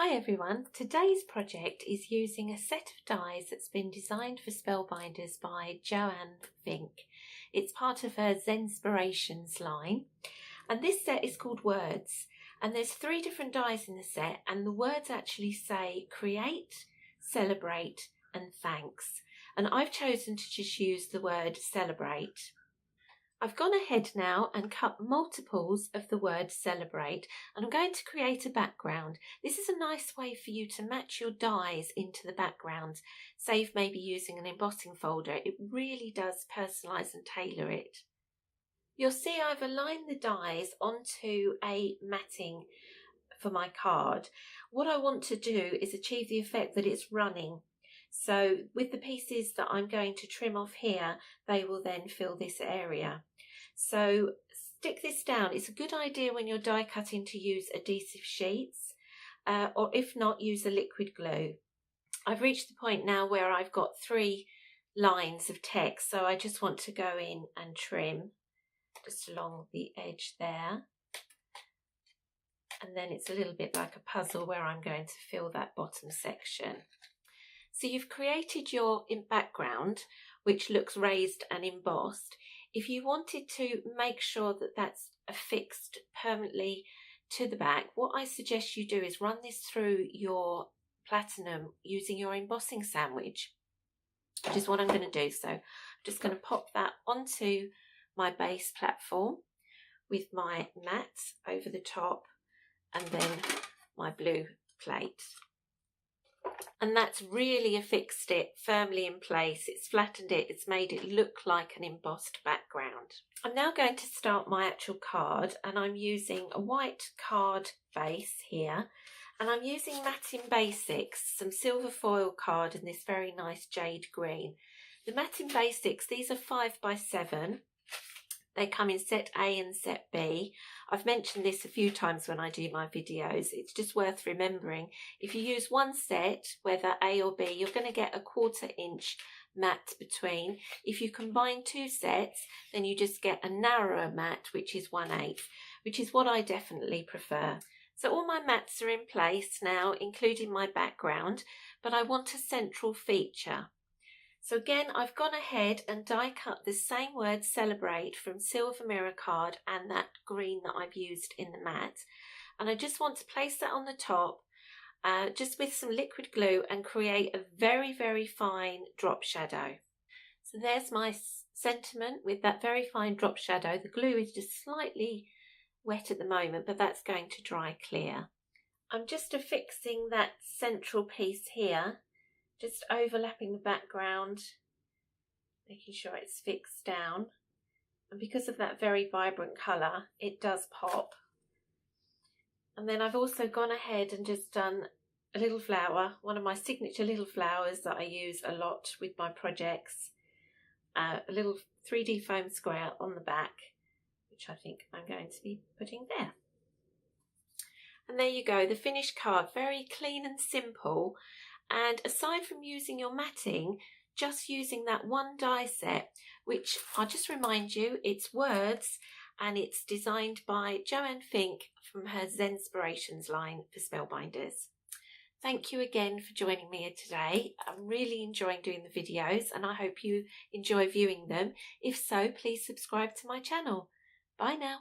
Hi everyone, today's project is using a set of dies that's been designed for Spellbinders by Joanne Fink. It's part of her Zenspirations line, and this set is called Words, and there's 3 different dies in the set, and the words actually say create, celebrate and thanks, and I've chosen to just use the word celebrate. I've gone ahead now and cut multiples of the word celebrate, and I'm going to create a background. This is a nice way for you to match your dies into the background. Save maybe using an embossing folder. It really does personalise and tailor it. You'll see I've aligned the dies onto a matting for my card. What I want to do is achieve the effect that it's running. So with the pieces that I'm going to trim off here, they will then fill this area. So stick this down. It's a good idea when you're die cutting to use adhesive sheets, or if not, use a liquid glue. I've reached the point now where I've got 3 lines of text, so I just want to go in and trim just along the edge there. And then it's a little bit like a puzzle where I'm going to fill that bottom section. So you've created your background, which looks raised and embossed. If you wanted to make sure that that's affixed permanently to the back, what I suggest you do is run this through your platinum using your embossing sandwich, which is what I'm going to do. So I'm just going to pop that onto my base platform with my matte over the top and then my blue plate. And that's really affixed it firmly in place. It's flattened it, it's made it look like an embossed background. I'm now going to start my actual card, and I'm using a white card base here, and I'm using Matte Basics, some silver foil card in this very nice jade green. The Matte Basics, these are 5x7. They come in set A and set B. I've mentioned this a few times when I do my videos. It's just worth remembering. If you use one set, whether A or B, you're going to get a 1/4 inch mat between. If you combine 2 sets, then you just get a narrower mat, which is 1/8, which is what I definitely prefer. So all my mats are in place now, including my background, but I want a central feature. So again, I've gone ahead and die cut the same word celebrate from silver mirror card and that green that I've used in the mat. And I just want to place that on the top just with some liquid glue and create a very, very fine drop shadow. So there's my sentiment with that very fine drop shadow. The glue is just slightly wet at the moment, but that's going to dry clear. I'm just affixing that central piece here, just overlapping the background, making sure it's fixed down. And because of that very vibrant colour, it does pop. And then I've also gone ahead and just done a little flower, one of my signature little flowers that I use a lot with my projects. A little 3D foam square on the back, which I think I'm going to be putting there. And there you go, the finished card, very clean and simple. And aside from using your matting, just using that one die set, which I'll just remind you, it's Words, and it's designed by Joanne Fink from her Zenspirations line for Spellbinders. Thank you again for joining me here today. I'm really enjoying doing the videos, and I hope you enjoy viewing them. If so, please subscribe to my channel. Bye now.